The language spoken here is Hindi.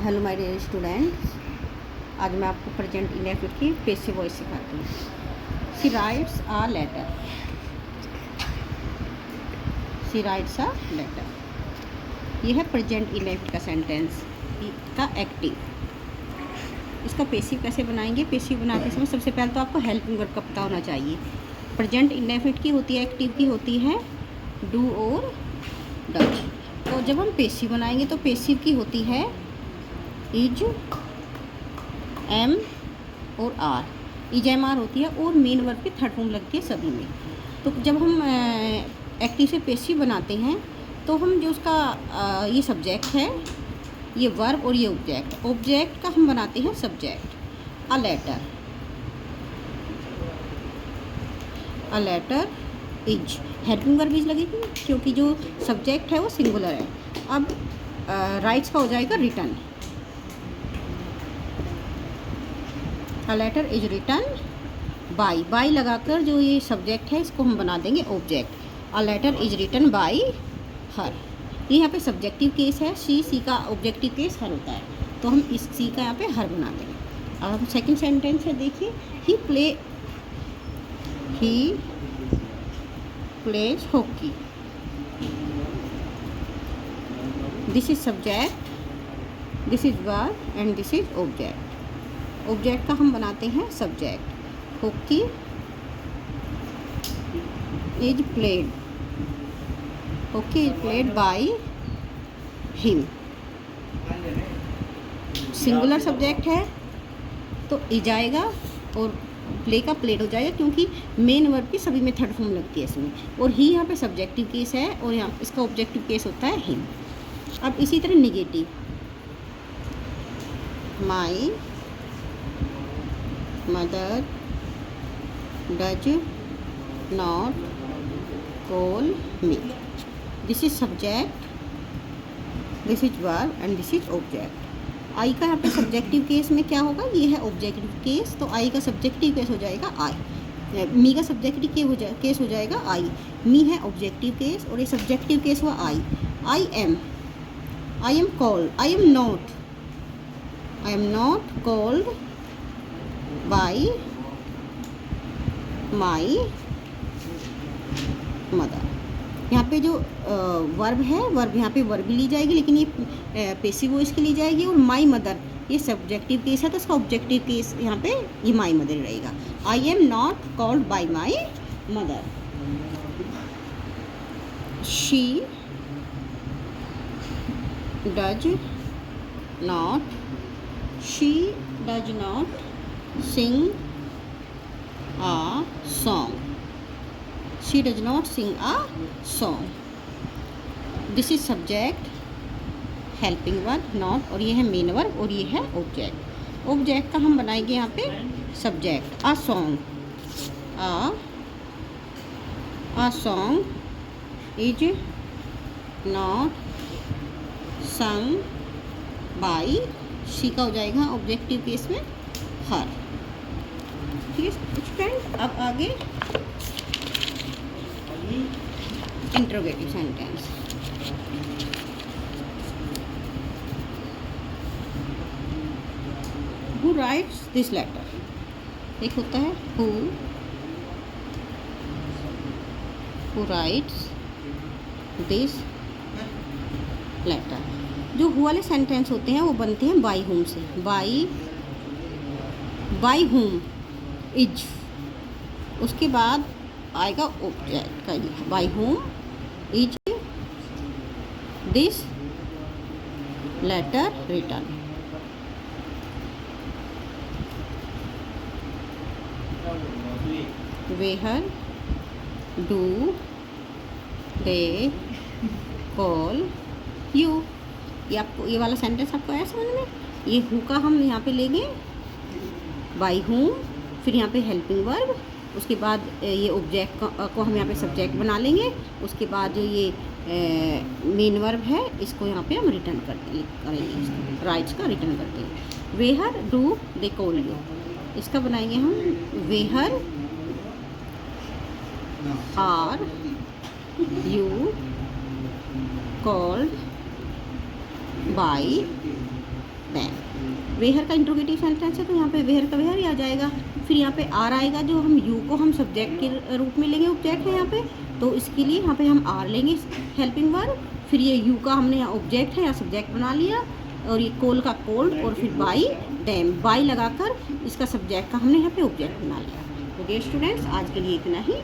हेलो माय डियर स्टूडेंट्स, आज मैं आपको प्रेजेंट इंडेफिनिट की पैसिव वॉइस सिखाती हूँ। She writes a letter. She writes a letter, यह है प्रेजेंट इंडेफिनिट का सेंटेंस का एक्टिव। इसका पैसिव कैसे बनाएंगे? पैसिव बनाते समय सबसे पहले तो आपको हेल्पिंग वर्ब का पता होना चाहिए। प्रेजेंट इंडेफिनिट की होती है, एक्टिव की होती है डू और डज। तो जब हम पैसिव बनाएंगे तो पैसिव की होती है इज, एम और आर। इज एम आर होती है और मेन वर्ब की थर्ड फॉर्म लगती है सभी में। तो जब हम एक्टिव से पैसिव बनाते हैं तो हम जो उसका ये सब्जेक्ट है, ये वर्ब और ये ऑब्जेक्ट, ऑब्जेक्ट का हम बनाते हैं subject. A letter, a letter is, helping verb is लगेगी क्योंकि जो सब्जेक्ट है वो सिंगुलर है। अब राइट्स का हो जाएगा written. A letter is written by, by लगाकर जो ये सब्जेक्ट है इसको हम बना देंगे object. A letter is written by her. ये यहाँ पे सब्जेक्टिव केस है, सी का ऑब्जेक्टिव केस हर होता है, तो हम इस सी का यहाँ पे हर बना देंगे। अब हम सेकंड सेंटेंस है, देखिए he plays hockey. This is subject, this is verb and this is object. Object का हम बनाते हैं subject. Hockey is played, hockey is played by him. Singular subject है तो इज आएगा और प्ले का प्लेड हो जाएगा क्योंकि मेन वर्ब की सभी में थर्ड फॉर्म लगती है इसमें। और ही यहाँ पे सब्जेक्टिव केस है और यहाँ इसका ऑब्जेक्टिव केस होता है हिम। अब इसी तरह negative, my mother does not call me. This is subject, this is verb and this is object. I का यहाँ पे सब्जेक्टिव केस में क्या होगा? ये है ऑब्जेक्टिव केस, तो आई का सब्जेक्टिव केस हो जाएगा आई। मी का सब्जेक्टिव केस हो जाएगा आई। मी है ऑब्जेक्टिव केस और ये सब्जेक्टिव केस हुआ I. I am called, I am not called by my mother. यहाँ पे जो वर्ब है, वर्ब यहाँ पे वर्ब भी ली जाएगी लेकिन ये पैसिव वॉइस के ली जाएगी। और माई मदर ये सब्जेक्टिव केस है तो इसका ऑब्जेक्टिव केस यहाँ पे ये माई मदर रहेगा। I am not called by my mother. She does not sing a song. She does not sing a song. This is subject, helping verb not, और ये है मेन वर्ब और ये है ऑब्जेक्ट। ऑब्जेक्ट का हम बनाएंगे यहाँ पे subject. a song is not sung by, she का हो जाएगा ऑब्जेक्टिव केस में हर। ठीक है स्टूडेंट, अब आगे interrogative sentence. Who writes this letter. एक होता है हु राइट्स दिस लेटर। जो हु वाले सेंटेंस होते हैं वो बनते हैं बाई हुम से। बाई हुम इज, उसके बाद आएगा ऑब्जेक्ट का ये by whom is this letter written. Where do they call you. ये आपको ये वाला सेंटेंस आपको आया समझ में? ये हु का हम यहाँ पे लेंगे बाई होम, फिर यहाँ पे हेल्पिंग वर्ब, उसके बाद ये ऑब्जेक्ट को हम यहाँ पे सब्जेक्ट बना लेंगे। उसके बाद जो ये मेन वर्ब है इसको यहाँ पे हम रिटर्न करेंगे, राइट्स का रिटर्न करते हैं। Where do they call you, इसका बनाएंगे हम where are you called by them. Where का इंट्रोगेटिव सेंटेंस है तो यहाँ पे वेयर का वेयर ही आ जाएगा। फिर यहाँ पे आर आएगा, जो हम यू को हम सब्जेक्ट के रूप में लेंगे, ऑब्जेक्ट है यहाँ पे, तो इसके लिए यहाँ पे हम आर लेंगे हेल्पिंग वर्ब। फिर ये यू का हमने यहाँ ऑब्जेक्ट है या सब्जेक्ट बना लिया, और ये कोल का कोल्ड, और फिर बाई डैम, बाई लगाकर इसका सब्जेक्ट का हमने यहाँ पे ऑब्जेक्ट बना लिया। ओके स्टूडेंट्स, आज के लिए इतना ही।